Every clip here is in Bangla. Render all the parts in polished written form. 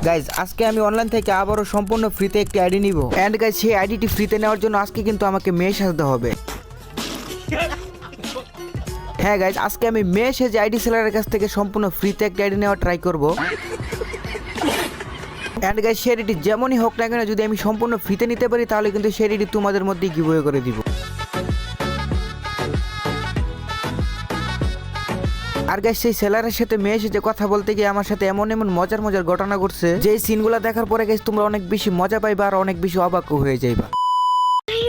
গাইজ আজকে আমি অনলাইন থেকে আবারও সম্পূর্ণ ফ্রিতে একটি আইডি নিব। এন্ড গাইজ সেই আইডিটি ফ্রিতে নেওয়ার জন্য আজকে কিন্তু আমাকে মেয়ে সাজতে হবে। হ্যাঁ গাইজ, আজকে আমি মেয়ে সেজে আইডি সেলারের কাছ থেকে সম্পূর্ণ ফ্রিতে একটি আইডি নেওয়ার ট্রাই করব। এন্ড গাইজ সেই আইডিটি যেমনই হোক না কেন, যদি আমি সম্পূর্ণ ফ্রিতে নিতে পারি তাহলে কিন্তু সেই আইডিটি তোমাদের মধ্যেই গিভওয়ে করে দিব। আর গাইস সেই সেলারের সাথে মেয়ে এসে কথা বলতে গিয়ে আমার সাথে এমন এমন মজার মজার ঘটনা ঘটছে যে সিনগুলো দেখার পরে গাইস তোমরা অনেক বেশি মজা পাইবা আর অনেক বেশি অবাক হয়ে যাইবা।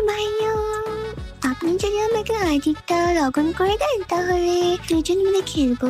ভাইয়া, আপনি যদি আমাকে আইডিটা লগ ইন করে দেন তাহলে দুজন মিলে খেলবো।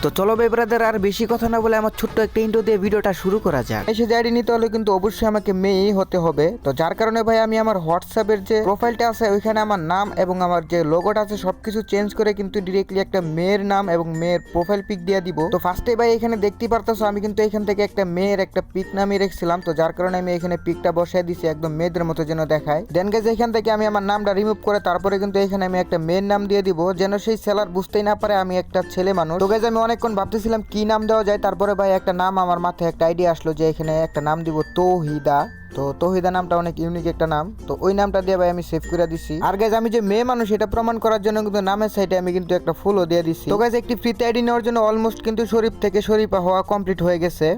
তো চলো ভাই ব্রাদার, আর বেশি কথা না বলে আমার ছোট্ট একটা ইন্ট্রো দিয়ে ভিডিওটা শুরু করা যাক। এসে আইডি নিতে হলে কিন্তু অবশ্যই আমাকে মেয়েই হতে হবে। তো যার কারণে ভাই আমি আমার হোয়াটসঅ্যাপের যে প্রোফাইলটা আছে ওইখানে আমার নাম এবং আমার যে লোগোটা আছে সবকিছু চেঞ্জ করে কিন্তু ডিরেক্টলি একটা মেয়ের নাম এবং মেয়ের প্রোফাইল পিক দিয়ে দিব। তো ফার্স্টে ভাই এখানে দেখতে পারতেছো আমি কিন্তু এখান থেকে একটা মেয়ের একটা পিক নামিয়ে রেখেছিলাম। তো যার কারণে আমি এখানে পিকটা বসাই দিছি একদম মেয়েদের মতো যেন দেখায়। দেন গাইস এখান থেকে আমি আমার নামটা রিমুভ করে তারপরে কিন্তু এখানে আমি একটা মেয়ের নাম দিয়ে দিব, যেন সেই সেলার বুঝতেই না পারে আমি একটা ছেলে মানুষ। তো গাইস আমি অনেকক্ষণ ভাবতেছিলাম কি নাম দেওয়া যায়, তারপরে ভাই একটা নাম আমার মাথায় একটা আইডিয়া আসলো যে এখানে একটা নাম দিব তৌহিদা। তো তৌহিদা নামটা অনেক ইউনিক একটা নাম, তো ওই নামটা দিয়ে ভাই আমি সেভ করে দিছি। আর গাইজ আমি যে মেয়ে মানুষ এটা প্রমাণ করার জন্য কিন্তু নামের সাইডে আমি কিন্তু একটা ফুলও দিয়ে দিছি। তো গাইজ একটি ফ্রিতে আইডি নেওয়ার জন্য অলমোস্ট কিন্তু শরীফ থেকে শরীফা হওয়া কমপ্লিট হয়ে গেছে।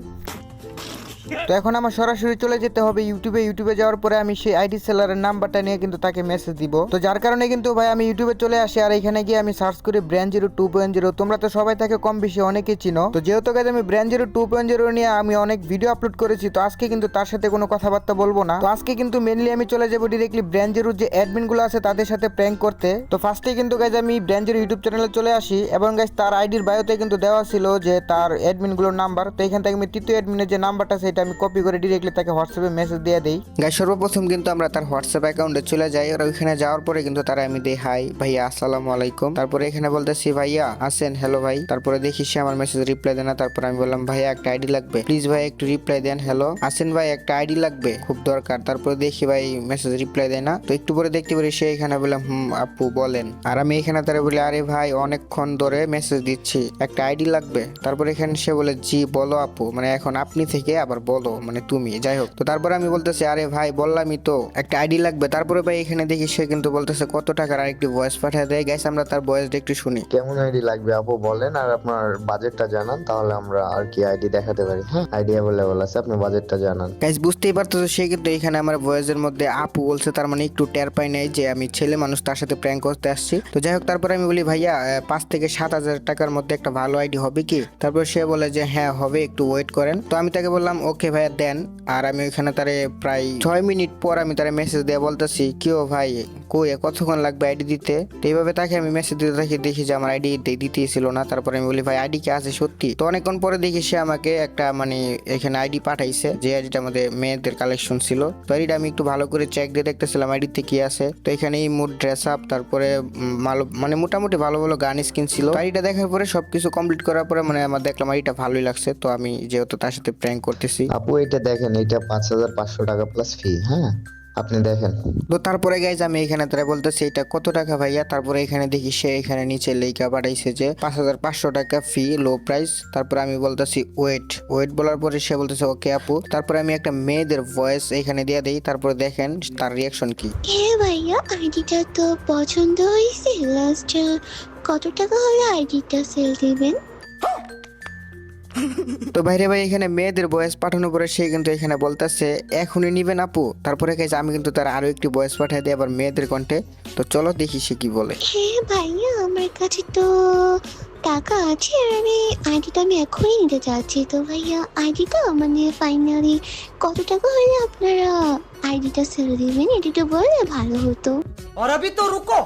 তো এখন আমার সরাসরি চলে যেতে হবে ইউটিউবে যাওয়ার পরে আমি সেই আইডি সেলারের নাম্বারটা নিয়ে কিন্তু তাকে মেসেজ দিব। তো যার কারণে কিন্তু ভাই আমি ইউটিউবে চলে আসি আর এখানে গিয়ে আমি সার্চ করি ব্র্যান্ড 2.0। তোমরা তো সবাই তাকে কম বেশি অনেকেই চিনো। তো যেহেতু গাইজ আমি ব্র্যান্ড 2.0 নিয়ে আমি অনেক ভিডিও আপলোড করেছি, তো আজকে কিন্তু তার সাথে কোনো কথাবার্তা বলবো না। তো আজকে কিন্তু মেনলি আমি চলে যাবো ডিরেক্টলি ব্র্যান্ড 0 যে অ্যাডমিন গুলো আছে তাদের সাথে প্র্যাঙ্ক করতে। তো ফার্স্টে কিন্তু গাইজ আমি ব্র্যান্ড 0 ইউটিউব চ্যানেলে চলে আসি এবং গাইজ তার আইডির বায়োতে কিন্তু দেওয়া ছিল যে তার অ্যাডমিন গুলোর নাম্বার। তো এখান থেকে আমি তৃতীয় অ্যাডমিনের যে নাম্বারটা সেটা আমি কপি করে তাকে হোয়াটসঅ্যাপে মেসেজ দিয়ে দেই। গাইস সর্বপ্রথম কিন্তু আমরা তার হোয়াটসঅ্যাপ অ্যাকাউন্টে চলে যাই আর ওইখানে যাওয়ার পরে কিন্তু তারা আমি দেই হাই ভাইয়া আসসালামু আলাইকুম। তারপরে এখানে বলতেছি ভাইয়া আছেন, হ্যালো ভাই। তারপরে দেখি সে আমার মেসেজ রিপ্লাই দেয় না। তারপর আমি বললাম ভাইয়া একটা আইডি লাগবে, প্লিজ ভাই একটু রিপ্লাই দেন, হ্যালো আছেন ভাই একটা আইডি লাগবে খুব দরকার। তারপরে দেখি ভাই মেসেজ রিপ্লাই দেয় না। তো একটু পরে দেখতে পারি সে এখানে বললাম আপু বলেন। আর আমি এখানে তারা বলি আরে ভাই অনেকক্ষণ ধরে মেসেজ দিচ্ছি একটা আইডি লাগবে। তারপরে এখানে সে বলে জি বলো আপু, মানে এখন আপনি থেকে আবার বলো মানে তুমি, যাই হোক। তো তারপরে আমি বলতেছি আরে ভাই বললামই তো একটা আইডি লাগবে। তারপরে ভাই এখানে দেখি সে কিন্তু বলতেছে কত টাকার আরেকটি ভয়েস পাঠিয়ে দেয়। গাইস আমরা তার ভয়েসটা একটু শুনি। কেমন আইডি লাগবে আপু বলেন আর আপনার বাজেটটা জানান, তাহলে আমরা আর কি আইডি দেখাতে পারি। হ্যাঁ আইডি অ্যাভেলেবল আছে, আপনি বাজেটটা জানান। গাইস বুঝতেই পারতেছো সে কিন্তু এখানে আমার ভয়েসের মধ্যে আপু বলছে, তার মানে একটু টের পাই নাই যে আমি ছেলে মানুষ তার সাথে প্র্যাঙ্ক করতে আসছি। তো যাই হোক তারপরে আমি বলি ভাইয়া 5 থেকে 7,000 টাকার মধ্যে একটা ভালো আইডি হবে কি? তারপর সে বলে যে হ্যাঁ হবে, একটু ওয়েট করেন। তো আমি তাকে বললাম ওকে ভাইয়া দেন। আর আমি ওইখানে তারে প্রায় 6 মিনিট পর আমি তারে মেসেজ দিয়ে বলতেছি কি ও ভাই কই কতক্ষণ লাগবে আইডি দিতে। তো এইভাবে তাকে আমি মেসেজ দিতে থাকি, দেখি যে আমার আইডি দিতেই ছিল না। তারপরে আমি বলি ভাই আইডি কি আছে সত্যি? তো অনেকক্ষণ পরে দেখি সে আমাকে একটা মানে এখানে আইডি পাঠাইছে, যে আইডিটা আমাদের মেয়েদের কালেকশন ছিল। তো আইডিটা আমি একটু ভালো করে চেক দিয়ে দেখতেছিলাম আইডিতে কি আছে। তো এখানে মুড ড্রেস আপ, তারপরে মানে মোটামুটি ভালো ভালো গান স্কিন ছিল। আইডিটা দেখার পরে সবকিছু কমপ্লিট করার পরে মানে আমার দেখলাম আইডিটা ভালোই লাগছে। তো আমি যেহেতু তার সাথে প্র্যাঙ্ক করতেছি, আপু এটা দেখেন, এটা 5,500 টাকা প্লাস ফি। হ্যাঁ আপনি দেখেন। তো তারপরে গাইজ আমি এখানে তারা বলতেছি এটা কত টাকা ভাইয়া। তারপরে এখানে দেখি সে এখানে নিচে লেখা পাঠাইছে যে 5,500 টাকা ফি লো প্রাইস। তারপরে আমি বলতেছি ওয়েট বলার পরে সে বলতেছে ওকে আপু। তারপরে আমি একটা মেয়েদের ভয়েস এখানে দিয়ে দিই। তারপরে দেখেন তার রিয়াকশন কি। ভাইয়া আইডিটা তো পছন্দ হয়েছে, লাস্ট কত টাকা হলে আইডিটা সেল দিবেন? তো বাইরে ভাই এখানে মেয়েদের ভয়েস পাঠানোর পরে সে কিন্তু এখানে বলতেছে এখনই নিবেন আপু। তারপরে গাইজ আমি কিন্তু তার আরো একটি ভয়েস পাঠিয়ে দিই আবার মেয়েদের কণ্ঠে। তো চলো দেখি সে কি বলে। হ্যাঁ ভাইয়া আমার কাছে তো টাকা আছে আর আইডিটা আমি এখনই নিতে চাচ্ছি। তো ভাইয়া আইডিটা মানে ফাইনালি কত টাকা হলে আপনারা আইডিটা সেল দিবেন এটা বললে ভালো হতো। और अभी तो रुको,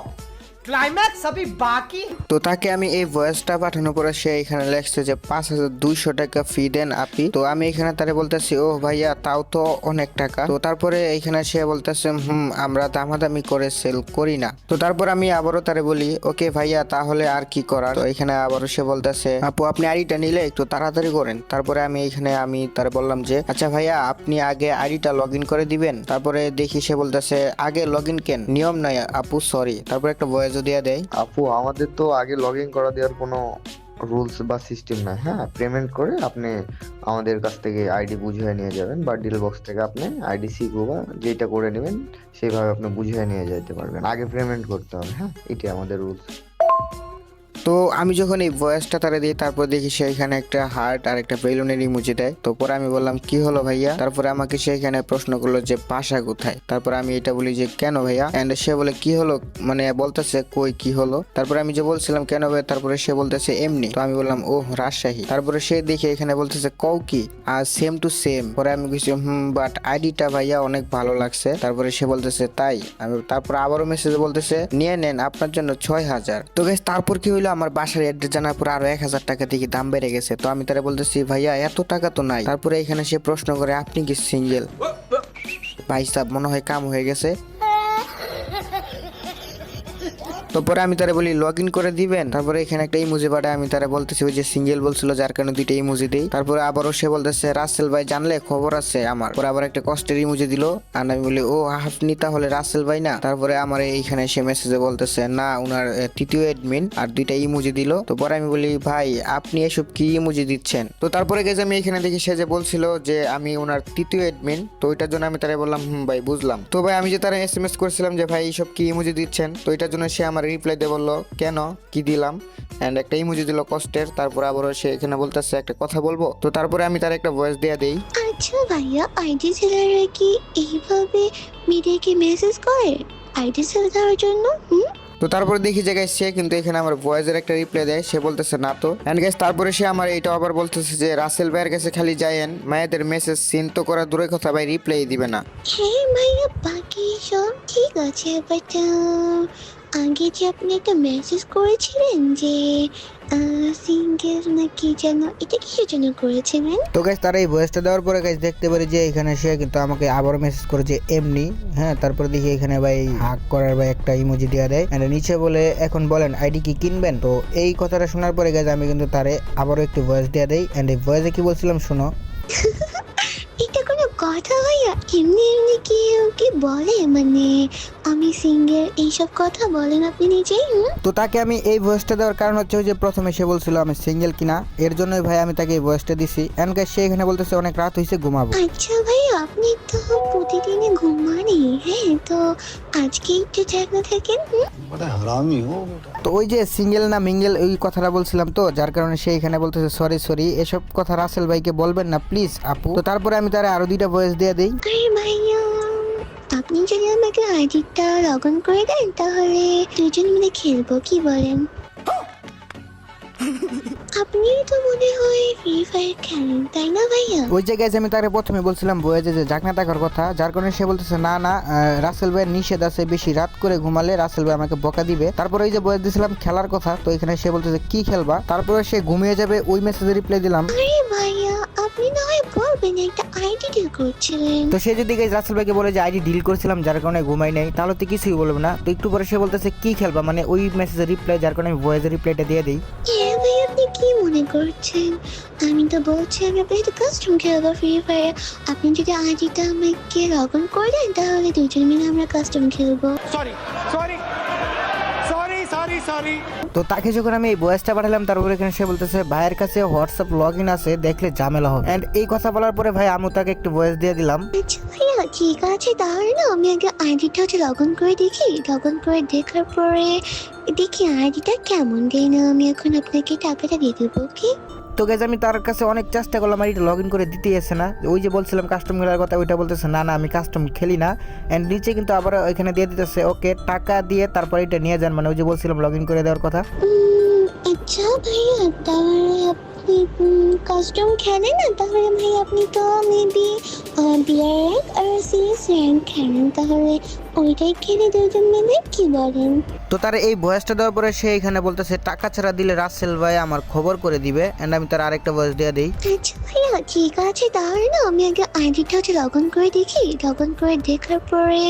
क्लाइमैक्स अभी बाकी। তো তাকে আমি এই ভয়েসটা পাঠানোর পরে সে এখানে লেখছে যে 5,200 টাকা ফি দেন আপনি। তো আমি এখানে তারে বলতেছি ও ভাইয়া তাও তো অনেক টাকা। তো তারপরে এখানে সে বলতেছে আমরা দামাদামি করে সেল করি না। তো তারপর আমি আবারও তারে বলি ওকে ভাইয়া তাহলে আর কি করার। তো এখানে আবারও সে বলতেছে আপু আপনি আইডিটা নিলে একটু তাড়াতাড়ি করেন। তারপরে আমি তারে বললাম যে আচ্ছা ভাইয়া আপনি আগে আইডিটা লগ ইন করে দিবেন। তারপরে দেখি সে বলতেছে আগে লগ ইন কেন, নিয়ম নাই আপু সরি। তারপরে একটা ভয়েস ভয়েসও দিয়ে দেয়। আপু আমাদের তো আগে লগ ইন করা দেওয়ার কোনো রুলস বা সিস্টেম নাই। হ্যাঁ, পেমেন্ট করে আপনি আমাদের কাছ থেকে আইডি বুঝিয়ে নিয়ে যাবেন, বা ডিল বক্স থেকে আপনি আইডি শিখবো বা যেটা করে নেবেন সেইভাবে আপনি বুঝিয়ে নিয়ে যেতে পারবেন। আগে পেমেন্ট করতে হবে। হ্যাঁ, এটাই আমাদের রুলস। তো আমি যখন এই ভয়েসটা তারা দিই, তারপর দেখি সেখানে একটা হার্ট আর একটা বেলুনের ইমোজি দেয়। তো পরে আমি বললাম কি হলো ভাইয়া, তারপরে আমাকে সেখানে প্রশ্ন করলো যে বাসা কোথায়। তারপর আমি এটা বলি যে কেন ভাইয়া, এন্ড সে বলে কি হলো, মানে বলতেছে কই কি হলো। তারপরে আমি যে বলছিলাম কেন ভাইয়া, তারপরে সে বলতেছে এমনি। তো আমি বললাম ও রাজশাহী। তারপরে সে দেখে এখানে বলতেছে কও কি, আর সেম টু সেম। পরে আমি কিছু বাট আইডিটা ভাইয়া অনেক ভালো লাগছে। তারপরে সে বলতেছে তাই। আমি তারপর আবারও মেসেজে বলতেছে নিয়ে নেন আপনার জন্য 6000। তো গাইস তারপর কি হইলো, আমার বাসার অ্যাড্রেস জানার পর আরো 1000 টাকা থেকে দাম বেড়ে গেছে। তো আমি তারা বলতেছি ভাইয়া এত টাকা তো নাই। তারপরে এখানে সে প্রশ্ন করে আপনি কি সিঙ্গেল? ভাই সাহেব মনে হয় কাম হয়ে গেছে। তো পরে আমি তারা বলি লগ ইন করে দিবেন। তারপরে এখানে একটা ইমোজি পাঠায়। আমি তারা বলতেছি ওই যে সিঙ্গেল বলছিল যার কারণে দুইটা ইমোজি দেই। তারপরে আবারও সে বলতেছে রাসেল ভাই জানলে খবর আছে আমার। পরে আবার একটা কষ্টের ইমোজি দিল। আর আমি বলি ও আপনি তাহলে রাসেল ভাই না? তারপরে আমার এইখানে সে মেসেজে বলতেছে না উনার তৃতীয় অ্যাডমিন, আর দুইটা ইমোজি দিল। তো পরে আমি বলি ভাই আপনি এসব কি ইমোজি দিচ্ছেন? তো তারপরে গেছে আমি এখানে দেখি সে যে বলছিল যে আমি ওনার তৃতীয় অ্যাডমিন। তো ওইটার জন্য আমি তারা বললাম ভাই বুঝলাম। তো ভাই আমি যে তারা এসএমএস করছিলাম যে ভাই এইসব কি ইমোজি দিচ্ছেন, তো এটার জন্য সে আমার রিপ্লাই দিয়ে বললো কেন কি দিলাম, এন্ড একটা ইমোজি দিল কষ্টের। তারপর আবারও সে এখানে বলতেছে একটা কথা বলবো। তো তারপরে আমি তার একটা ভয়েস দেয়া দেই। আচ্ছা ভাইয়া, আইডি সেলাররা কি এইভাবে মিডিয়াকে মেসেজ করে আইডি সেল দেওয়ার জন্য? তো তারপরে দেখি যে গাইস সে কিন্তু এখানে আমার ভয়েসের একটা রিপ্লাই দেয়। সে বলতেছে না তো। এন্ড গাইস তারপরে সে আমার এইটা আবার বলতেছে যে রাসেল ভাইয়ের কাছে খালি যায়েন, মায়েদের মেসেজ সিন তো করা দূরের কথা ভাই রিপ্লাই দিবে না। হ্যাঁ ভাইয়া, বাকি সব ঠিক আছে, বাট আগে যে আপনি একটা মেসেজ করেছিলেন যে সিঙ্গেল নাকি যেন, এটা কিসের জন্য করেছিলেন? তো গাইস তার এই ভয়েসটা দেওয়ার পরে গাইস দেখতে পারি যে এখানে সে কিন্তু আমাকে আবারও মেসেজ করেছে এমনি। হ্যাঁ, তারপরে দেখি এখানে ভাই হাগ করার ভাই একটা ইমোজি দেওয়া দেয়। এন্ড নিচে বলে এখন বলেন আইডি কি কিনবেন? তো এই কথাটা শোনার পরে গাইস আমি কিন্তু তারে আবারও একটু ভয়েস দেওয়া দেই। এন্ড এই ভয়েসে কি বলছিলাম শোনো। এটা কোনো কথা ভাইয়া? এমনি এমনি কি বলে, মানে আমি সিঙ্গেল এইসব কথা বলেন আপনি নিজেই? তো তাকে আমি এই ভয়েসটা দেওয়ার কারণ হচ্ছে যে প্রথমে সে বলছিল আমি সিঙ্গেল কিনা, এর জন্যই ভাই আমি তাকে এই ভয়েসটা দিছি। এন্ড গাইস সে এখানে বলতেছে অনেক রাত হয়েছে ঘুমাবো। আচ্ছা ভাইয়া, আপনি তো প্রতিদিনই ঘুমানই, হ্যাঁ, তো আজকে একটু জায়গা থাকেন। তো ওই যে সিঙ্গেল না মিঙ্গেল ওই কথাটা বলছিলাম, তো যার কারণে সে এখানে বলতেছে সরি এসব কথা রাসেল ভাইকে বলবেন না প্লিজ আপু। তো তারপরে আমি তারে আরো দুইটা ভয়েস দিয়ে দেই। আরে ভাইয়া, আপনি যদি আমাকে আইডিটা লগ ইন করে দেন তাহলে দুজন মিলে খেলবো, কি বলেন? আপনি তো মনে হয় ফ্রি ফায়ার খেলেন, তাই না ভাইয়া? ওই জায়গায় আমি তারে প্রথমে বলছিলাম বয়েজে যে জাগনা থাকার কথা, যার কারণে সে বলতেছে না রাসেল ভাইয়ের নিষেধ আছে, বেশি রাত করে ঘুমালে রাসেল ভাই আমাকে বকা দিবে। তারপরে ওই যে বয়েজ দিয়েছিলাম খেলার কথা, তো এখানে সে বলতেছে কি খেলবা, তারপরে সে ঘুমিয়ে যাবে। ওই মেসেজে রিপ্লাই দিলাম। আরে ভাইয়া, আপনি না হয় বলবেন একটা আইডি ডিল করছিলেন। তো সে যদি গাইজ রাসেল ভাইকে বলে যে আইডি ডিল করছিলাম যার কারণে ঘুমাই নাই, তাহলে তো কিছুই বলবে না। তো একটু পরে সে বলতেছে কি খেলবা, মানে ওই মেসেজের রিপ্লাই, যার কারণে আমি ভয়েসের রিপ্লাইটা দিয়ে দিই। হ্যাঁ ভাই, আপনি কি মনে করছেন? আমি তো বলছি আমি একটা কাস্টম খেলবো ফ্রি ফায়ার। আপনি যদি আইডিটা আমাকে লগ ইন করে দেন তাহলে দুজন মিলে আমরা কাস্টম খেলবো। sorry তো তাকে যখন আমি এই ভয়েসটা পাঠালাম, তারপরে এখানে সে বলতেছে ভাইয়ের কাছে হোয়াটসঅ্যাপ লগ ইন আছে, দেখলে ঝামেলা হবে। এন্ড এই কথা বলার পরে ভাই আমি তাকে একটু ভয়েস দিয়ে দিলাম। আচ্ছা ভাইয়া, ঠিক আছে, তাহলে না আমি আগে আইডিটা লগ ইন করে দেখি। লগ ইন করে দেখার পরে দেখি আইডিটা কেমন দেয় না, আমি এখন আপনাকে টাকাটা দিয়ে দেবো, কি? তো গাইজ আমি তার কাছে অনেক চেষ্টা করলাম, আর এটা লগ ইন করে দিতেই আসে না। ওই যে বলছিলাম কাস্টম খেলার কথা, ওইটা বলতেছে না আমি কাস্টম খেলি না। এন্ড নিচে কিন্তু আবার ওইখানে দিয়ে দিতেছে ওকে টাকা দিয়ে তারপর এটা নিয়ে যান, মানে ওই যে বলছিলাম লগ ইন করে দেওয়ার কথা। আচ্ছা ভাইয়া, তাহলে আপনি কাস্টম খেলেন না, তাহলে ভাই আপনি তো মেবি বিয়ার আর সিএস র্যাঙ্ক খেলেন, তাহলে ওইটাই খেলে দুজন মিলে, কি বলেন? তো তার এই ভয়েসটা দেওয়ার পরে সে এখানে বলতেছে টাকা ছাড়া দিলে রাসেল ভাই আমার খবর করে দিবে। এন্ড আমি তার আরেকটা ভয়েস দিয়ে দিই। আচ্ছা ভাইয়া, ঠিক আছে, তাহলে না আমি আগে আইডিটা লগ ইন করে দেখি। লগ ইন করে দেখার পরে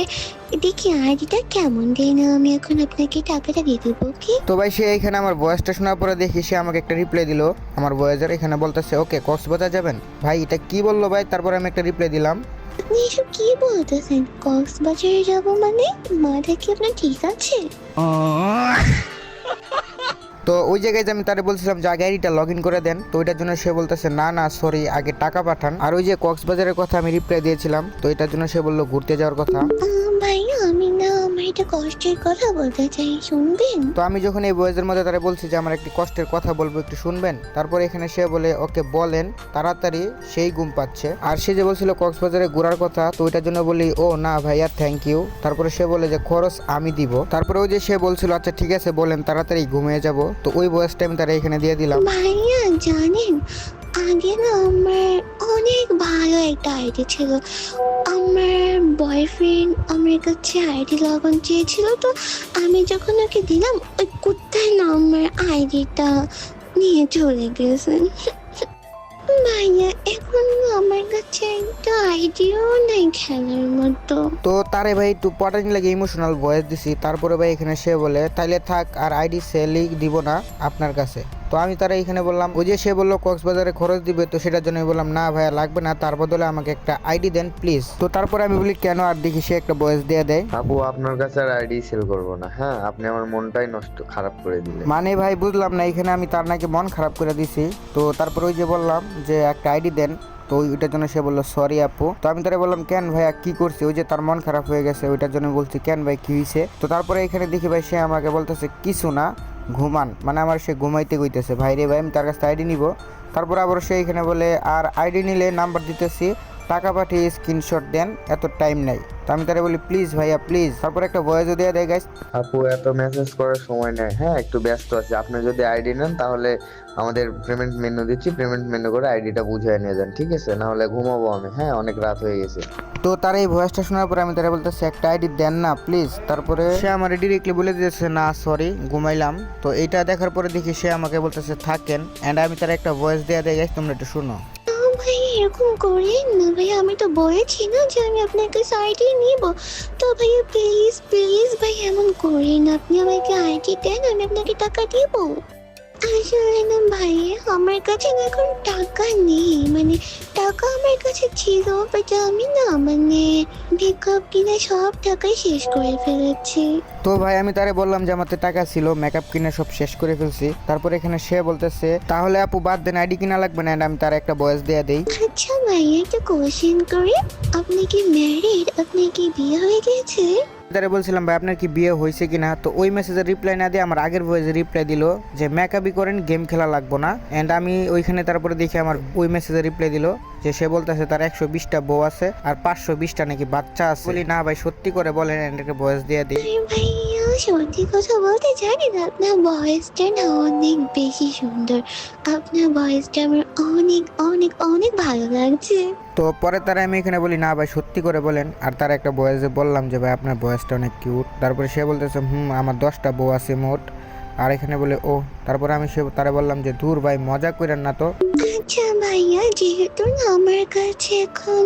দেখি আইডিটা কেমন দেয় না, আমি এখন আপনাকে টাকাটা দিয়ে দেবো, কি? তো ভাই সে এখানে আমার ভয়েসটা শোনার পরে দেখি সে আমাকে একটা রিপ্লাই দিল আমার ভয়েসের। এখানে বলতেছে ওকে কক্সবাজার যাবেন। ভাই এটা কি বললো ভাই? তারপরে আমি একটা রিপ্লাই দিলাম। আপনি এসব কি বলতেছেন? কক্সবাজারে যাবো মানে? মাথা কি আপনার ঠিক আছে? তো ওই জায়গায় যে আমি তারে বলছিলাম যে আগে আইডিটা লগ ইন করে দেন, তো ওইটার জন্য সে বলতেছে না না সরি আগে টাকা পাঠান। আর ওই যে কক্সবাজারের কথা আমি রিপ্লাই দিয়েছিলাম, তো এটার জন্য সে বললো ঘুরতে যাওয়ার কথা। ভাইয়া আমি না আমার একটা কষ্টের কথা বলতে চাই, শুনবেন? তো আমি যখন এই বয়েজের মধ্যে তারা বলছি যে আমার একটি কষ্টের কথা বলবো, একটু শুনবেন। তারপরে এখানে সে বলে ওকে বলেন, তাড়াতাড়ি সেই ঘুম পাচ্ছে। আর সে যে বলছিল কক্সবাজারে ঘোরার কথা, তো ওইটার জন্য বলি ও না ভাইয়া থ্যাংক ইউ। তারপরে সে বলে যে খরচ আমি দিব। তারপরে ওই যে সে বলছিল আচ্ছা ঠিক আছে বলেন তাড়াতাড়ি ঘুমিয়ে যাব। তো ওই বয়েসটা আমি তারা এখানে দিয়ে দিলাম। ভাইয়া জানেন আগে না আমার অনেক ভালো একটা আইডি ছিল, আমার বয়ফ্রেন্ড আমার কাছে আইডি লগ ইন চেয়েছিল, তো আমি যখন ওকে দিলাম ওই কুত্তায় না আমার আইডিটা নিয়ে চলে গেছেন। ভাইয়া এখন আমার কাছে একটা আইডিও নাই খেলার মতো। তো তারে ভাই একটু পটানি লাগে ইমোশনাল ভয়েস দিছি। তারপরে ভাই এখানে সে বলে তাইলে থাক আর আইডি সেলই দিব না আপনার কাছে। তো আমি তারা এখানে বললাম ওই যে সে বললো কক্সবাজারে খরচ দিবে, তো সেটার জন্য আমি বললাম না ভাইয়া লাগবে না, তার বদলে আমাকে একটা আইডি দেন প্লিজ। তো তারপরে আমি বলি কেন, আর দেখি সে একটা ভয়েস দিয়ে দেয়। আপু আপনার কাছে আর আইডি সেল করবো না, হ্যাঁ আপনি আমার মনটাই নষ্ট খারাপ করে দিলেন। মানে ভাই বুঝলাম না, এখানে আমি তার নাকি মন খারাপ করে দিছি। তো তারপর ওই যে বললাম যে একটা আইডি দেন, তো ওইটার জন্য সে বললো সরি আপু। তো আমি তারা বললাম কেন ভাইয়া কি করছি, ওই যে তার মন খারাপ হয়ে গেছে ওইটার জন্য বলছি কেন ভাই কি হয়েছে। তো তারপরে এখানে দেখি ভাই সে আমাকে বলতেছে কিছু না ঘুমান, মানে আমার সে ঘুমাইতে কইতেছে। ভাই রে ভাই আমি তার কাছে আইডি নিব। তারপর আবার সে এখানে বলে আর আইডি নিলে নাম্বার দিতেছি, টাকা পাঠিয়ে স্ক্রিনশট দেন, এত টাইম নাই। তো আমি তারা বলি প্লিজ ভাইয়া প্লিজ। তারপর একটা ভয়েসও দিয়ে দেয় গাইস। আপু এত মেসেজ করার সময় নেই, হ্যাঁ একটু ব্যস্ত আছি। আপনি যদি আইডি নেন তাহলে আমাদের পেমেন্ট মেনু দিচ্ছি, পেমেন্ট মেনু করে আইডিটা বুঝিয়ে নিয়ে যান, ঠিক আছে? না হলে ঘুমাবো আমি, হ্যাঁ অনেক রাত হয়ে গেছে। তো তার এই ভয়েসটা শোনার পরে আমি তারা বলতেছি একটা আইডি দেন না প্লিজ। তারপরে সে আমার ডিরেক্টলি বলে দিয়েছে না সরি ঘুমাইলাম। তো এইটা দেখার পরে দেখি সে আমাকে বলতেছে থাকেন, অ্যান্ড আমি তার একটা ভয়েস দেওয়া দেয় গাইস, তোমরা একটু শুনো। ভাই এরকম করেন না ভাইয়া, আমি তো বলেছি না যে আমি আপনার কাছে আইডি নিব। তো ভাইয়া প্লিজ প্লিজ ভাই এমন করেন, আপনি আমাকে আইডি দেন আমি আপনাকে টাকা দিব। আসলে না ভাইয়া আমার কাছে না এখন টাকা নেই, মানে টাকা আমার কাছে ছিল বাট আমি না মানে মেকআপ কিনে সব টাকাই শেষ করে ফেলেছি। তো ভাই আমি তারে বললাম যে আমার তো টাকা ছিল, মেকআপ কিনে সব শেষ করে ফেলছি। তারপর এখানে সে বলতেছে তাহলে আপু বাদ দেন আইডি কিনা লাগবে না, and আমি তার একটা ভয়েস দিয়ে দেই। আচ্ছা ভাইয়া একটা কোশ্চেন করে, আপনি কি ম্যারিড, আপনি কি বিয়ে হয়ে গেছে? তারে বলছিলাম ভাই আপনার কি বিয়ে হয়েছে কিনা, তো ওই মেসেজের রিপ্লাই না দিয়ে আমার আগের ভয়েসে রিপ্লাই দিল যে মেকআপই করেন গেম খেলা লাগবো না। এন্ড আমি ওইখানে তারপরে দেখি আমার ওই মেসেজে রিপ্লাই দিল যে সে বলতেছে তার 120টা বউ আছে আর 520টা নাকি বাচ্চা আছে। বলি না ভাই সত্যি করে বলেন, এন্ড একটা ভয়েস দিয়ে দিই। আরে ভাইয়া সত্যি কথা বলতে জানেন আপনার ভয়েসটা না অনেক বেশি সুন্দর, আপনার ভয়েসটা আমার অনেক অনেক অনেক ভালো লাগছে। তো পরে তারা আমি এখানে বলি না ভাই সত্যি করে বলেন, আর তার একটা ভয়েসে বললাম যে ভাই আপনার ভয়েসটা অনেক কিউট। তারপরে সে বলতেছে আমার 10টা বউ আছে মোট। আর এখানে বলে ও, তারপরে আমি সে তারা বললাম যে দূর ভাই মজা করেন না তো। আচ্ছা ভাইয়া যেহেতু না আমার কাছে এখন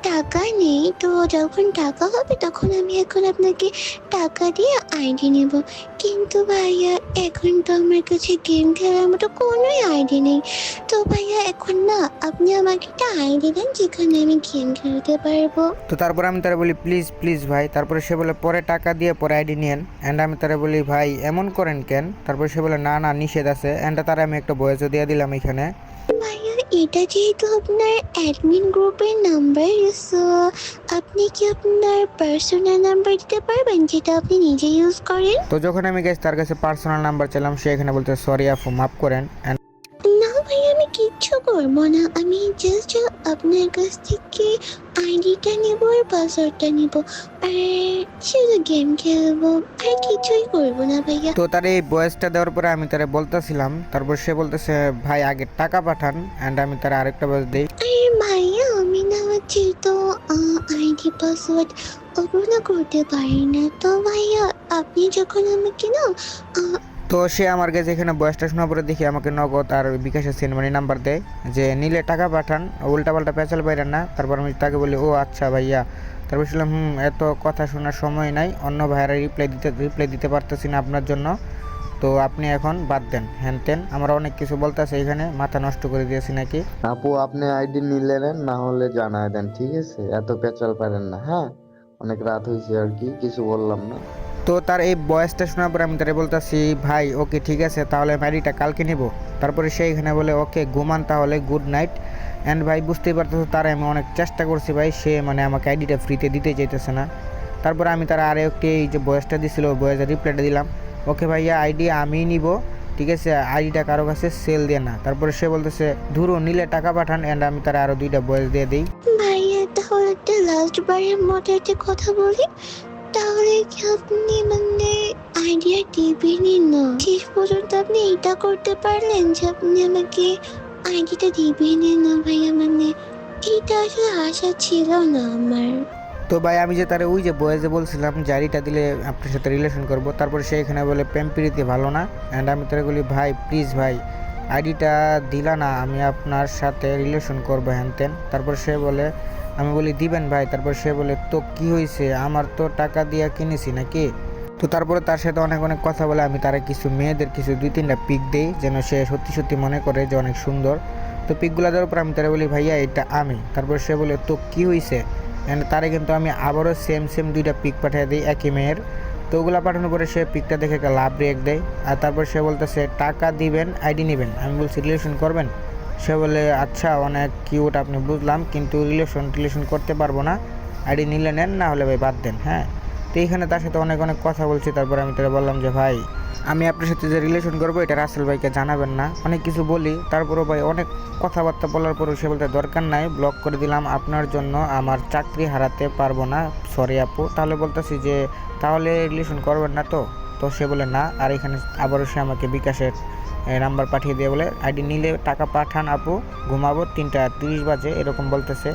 টাকা নেই, তো যখন টাকা হবে তখন আমি এখন আপনাকে টাকা দিয়ে আইডি নেব। কিন্তু ভাইয়া এখন তো আমার কাছে গেম খেলার মতো কোনোই আইডি নেই। তো ভাইয়া এখন না আপনি আমাকে একটা আইডি দেন যেখানে আমি গেম খেলতে পারবো। তো তারপরে আমি তারা বলি প্লিজ প্লিজ ভাই। তারপরে সে বলে পরে টাকা দিয়ে পরে আইডি নিয়েন। অ্যান্ড আমি তারা বলি ভাই এমন করেন কেন? তারপরে সে বলে না না নিষেধ আছে। অ্যান্ড তারা আমি একটা ভয়েসও দিয়ে দিলাম এখানে। ভাইয়া এটা যেহেতু আপনার অ্যাডমিন গ্রুপের নাম্বার, সো আপনি কি আপনার পার্সোনাল নাম্বার দিতে পারবেন যেটা আপনি নিজে ইউজ করেন? তো যখন আমি গেছি তার কাছে পার্সোনাল নাম্বার চাইলাম, সে এখানে বলতে সরি আপু মাফ করেন। না ভাই আমি কিচ্ছু করবো না, আমি জাস্ট আপনার কাছ থেকে আইডিটা নেব আর পাসওয়ার্ডটা নেব আর শুধু গেম খেলবো, আর কিছুই করবো না ভাইয়া। তো তার এই ভয়েসটা দেওয়ার পরে আমি তারা বলতেছিলাম, তারপর সে বলতেছে ভাই আগে টাকা পাঠান। অ্যান্ড আমি তারা আরেকটা ভয়েস দিই। আরে ভাইয়া আমি না হচ্ছে তো আইডি পাসওয়ার্ড ওগুলো করতে পারি না। তো ভাইয়া আপনি যখন আমাকে না তো সে আমার কাছে এখানে বয়সটা শোনার পরে দেখি আমাকে নগদ আর বিকাশের সেন্ড মানি নাম্বার দেয় যে নিলে টাকা পাঠান, উল্টাপাল্টা পেঁচাল বাইরেন না। তারপর আমি তাকে বলি ও আচ্ছা ভাইয়া। তারপর বললাম এত কথা শোনার সময় নাই, অন্য ভাইয়ারা রিপ্লাই দিতে পারতেছি না আপনার জন্য, তো আপনি এখন বাদ দেন হ্যান তেন। আমরা অনেক কিছু বলতেছে এখানে, মাথা নষ্ট করে দিয়েছি নাকি। আপু আপনি আইডি নিলে নেন, না হলে জানায় দেন, ঠিক আছে? এত পেঁচাল পারেন না, হ্যাঁ অনেক রাত হয়েছে আর কি, কিছু বললাম না। তো তার এই বয়সটা শোনার পরে আমি তারে বলতেছি ভাই ওকে ঠিক আছে তাহলে আমি আইডিটা কালকে নিব। তারপরে সে এখানে বলে ওকে ঘুমান তাহলে, গুড নাইট। অ্যান্ড ভাই বুঝতেই পারতেছো তারা আমি অনেক চেষ্টা করছি ভাই, সে মানে আমাকে আইডিটা ফ্রিতে দিতে চাইতেছে না। তারপরে আমি তারা আরও একটি এই যে বয়সটা দিছিল ওই বয়সের রিপ্লাইটা দিলাম, ওকে ভাইয়া আইডি আমি নিব, ঠিক আছে আইডিটা কারো কাছে সেল দিয়ে না। তারপরে সে বলতেছে ধুরো নিলে টাকা পাঠান। অ্যান্ড আমি তারা আরও 2টা বয়স দিয়ে দিই। ভাইয়া তাহলে একটা লাস্ট বারের মতো একটা কথা বলি, তাহলে কি আপনি মানে আইডিয়া দিবেনই না? শেষ পর্যন্ত আপনি এটা করতে পারলেন যে আপনি আমাকে আইডিটা দিবেনই না ভাইয়া, মানে এটা আসলে আশা ছিল না আমার। তো ভাই আমি যে তারে ওই যে বয়েজে বলছিলাম যে আইডিটা দিলে আপনার সাথে রিলেশন করব, তারপরে সে এখানে বলে প্রেম প্রীতি ভালো না। অ্যান্ড আমি তারে বলি ভাই প্লিজ ভাই আইডিটা দিলা না, আমি আপনার সাথে রিলেশন করবো হ্যান তেন। তারপর সে বলে, আমি বলি দিবেন ভাই। তারপর সে বলে তো কি হয়েছে, আমার তো টাকা দিয়া কিনেছি নাকি। তো তারপরে তার সাথে অনেক অনেক কথা বলে, আমি তারা কিছু মেয়েদের কিছু 2-3টা পিক দেই যেন সে সত্যি সত্যি মনে করে যে অনেক সুন্দর। তো পিকগুলো দেওয়ার পর আমি তারা বলি ভাইয়া এটা আমি। তারপর সে বলে তো কি হয়েছে, অ্যান্ড তারে কিন্তু আমি আবারও সেম 2টা পিক পাঠিয়ে দিই একই মেয়ের। তো ওগুলো পাঠানোর পরে সে পিকটা দেখে একটা লাভ রিয়েক্ট দেয়। আর তারপর সে বলতেছে টাকা দিবেন আইডি নেবেন। আমি বলছি রিলেশন করবেন। সে বলে আচ্ছা অনেক কিউট আপনি বুঝলাম, কিন্তু রিলেশন করতে পারবো না, আইডি নিলে নেন না হলে ভাই বাদ দেন। হ্যাঁ, তো এইখানে তার সাথে অনেক অনেক কথা বলছি। তারপর আমি তারা বললাম যে ভাই আমি আপনার সাথে যে রিলেশন করবো এটা রাসেল ভাইকে জানাবেন না, অনেক কিছু বলি। তারপরও ভাই অনেক কথাবার্তা বলার পরও সে বলতে দরকার নাই, ব্লক করে দিলাম, আপনার জন্য আমার চাকরি হারাতে পারবো না, সরি আপু। তাহলে বলতেছি যে তাহলে রিলেশন করবেন না তো? তো সে বলে না। আর এখানে আবারও সে আমাকে বিকাশের নাম্বার পাঠিয়ে দিয়ে বলে আইডি নিলে টাকা পাঠান আপু, ঘুমাবো 3টা 30 বাজে এরকম বলতেছে।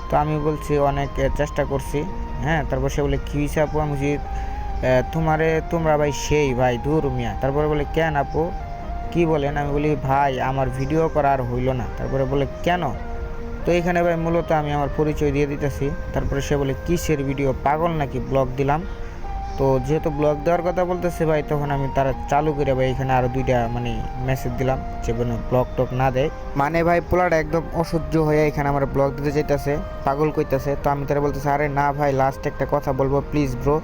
তো আমি বলছি অনেক চেষ্টা করছি। হ্যাঁ, তারপর সে বলে কী হয়েছে আপু, আমি তোমরা ভাই সেই ভাই ধুর মিয়া। তারপরে বলে কেন আপু কি বলেন? আমি বলি ভাই আমার ভিডিও করা আর হইল না। তারপরে বলে কেন? তো এখানে ভাই মূলত আমি আমার পরিচয় দিয়ে দিতেছি। তারপরে সে বলে কিসের ভিডিও, পাগল নাকি, ব্লগ দিলাম। তো যেহেতু ব্লগ দেওয়ার কথা বলতেছে ভাই, তখন আমি তারা চালু করে ভাই এখানে আরও 2টা মানে মেসেজ দিলাম যে ব্লগ টক না দেয়। মানে ভাই পোলাটা একদম অসহ্য হয়ে এখানে আমার ব্লগ দিতে চাইতেছে, পাগল কইতেছে। তো আমি তারা বলতেছে আরে না ভাই লাস্ট একটা কথা বলবো প্লিজ ব্রো।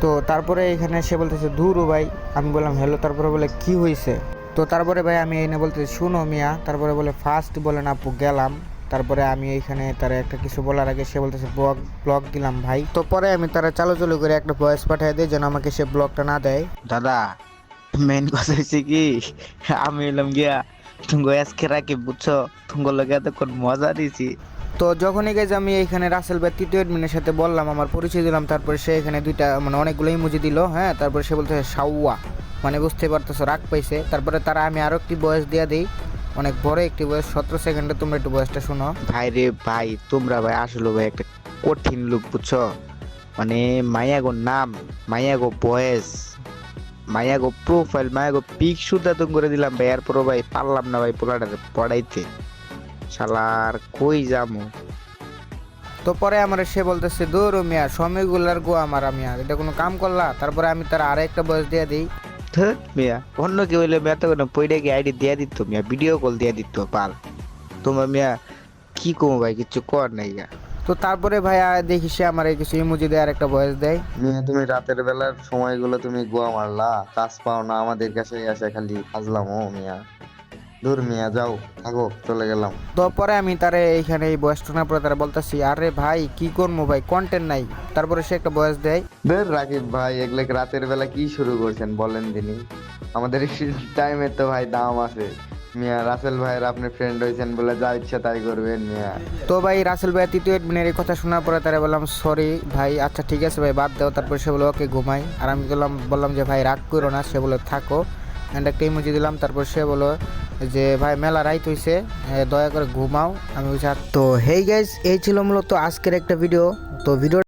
তো তারপরে এখানে সে বলতেছে ধুরু ভাই। আমি বললাম হ্যালো। তারপরে বলে কি হয়েছে? তো তারপরে ভাই আমি এনে বলতেছি শুনো মিয়া। তারপরে বলে ফার্স্ট বলেন আপু গেলাম। তারপরে আমি এইখানে তারা একটা কিছু বলার আগে সে বলতেছে ব্লগ দিলাম ভাই। তো পরে আমি তারা চালু করে একটা ভয়েস পাঠিয়ে দিই যেন আমাকে সে ব্লগটা না দেয়। দাদা মেন কথা হচ্ছে কি, আমি এলাম গিয়া তুমি আজকে রাখি বুঝছো, তোমার লগে এতক্ষণ মজা দিছি। তো যখনই গেছে আমি এইখানে রাসেল ভাই 3য় অ্যাডমিনের সাথে বললাম, আমার পরিচয় দিলাম। তারপরে সে এখানে 2টা মানে অনেকগুলো ইমোজি দিল। হ্যাঁ, তারপরে সে বলতেছে সাউয়া, মানে বুঝতে পারতেছো রাগ পাইছে। তারপরে তারা আমি আরও একটি বয়স দিয়ে দিই, অনেক বড় একটি বয়স 17 সেকেন্ডে। তোমরা একটু বয়সটা শোনো। ভাই রে ভাই তোমরা ভাই আসলে ভাই একটা কঠিন লোক বুঝছো, মানে মায়াগো নাম, মায়াগো বয়েস, মায়াগো প্রোফাইল, মায়াগো পিক সুদ্ধা তুমি করে দিলাম ভাই। এরপরও ভাই পারলাম না ভাই পোলাটার পড়াইতে, শালার কই যামু। তো পরে আমার সে বলতেছে দূর মিয়া সময়গুলার গো আমার মিয়া, এটা কোনো কাম করলা? তারপরে আমি তার আরেকটা বয়স দিয়ে দিই। ধুর মিয়া, অন্য কেউ হইলে মেয়ে তখন পইডা গিয়ে আইডি দিয়া দিত মিয়া, ভিডিও কল দিয়া দিত পাল। তোমার মিয়া কি কমো ভাই, কিছু কর নাই গা। তো তারপরে ভাই দেখি সে আমার কিছু ইমোজি দেয় আর একটা বয়স দেয়। মিয়া তুমি রাতের বেলার সময়গুলো তুমি গোয়া মারলা, কাজ পাও না, আমাদের কাছে আসে খালি ফাজলাম। ও মিয়া দূর মিয়া, যাও থাকো, চলে গেলাম। তো পরে আমি তারে এইখানে এই বয়স শোনার পরে তারা বলতেছি আরে ভাই কি করবো ভাই, কন্টেন্ট নাই। তারপরে সে একটা বয়স দেয়। ধুর রাকিব ভাই এগুলো রাতের বেলা কি শুরু করছেন বলেন দিনি, আমাদের টাইমে তো ভাই দাম আছে। মিয়া রাসেল ভাইয়ের আপনি ফ্রেন্ড হয়েছেন বলে যা ইচ্ছা তাই করবেন মিয়া। তো ভাই রাসেল ভাই 3য় অ্যাডমিনের এই কথা শোনার পরে তারা বললাম সরি ভাই, আচ্ছা ঠিক আছে ভাই বাদ দাও। তারপরে সে বলে ওকে ঘুমাই। আর আমি বললাম যে ভাই রাগ করো না। সে বলে থাকো, অ্যান্ড একটা ইমোজি দিলাম। তারপর সে বলো যে ভাই মেলা রাইত হয়েছে, দয়া করে ঘুমাও। আমি বলছি তো হেই গাইস, এই ছিল মূলত আজকের একটা ভিডিও। তো ভিডিও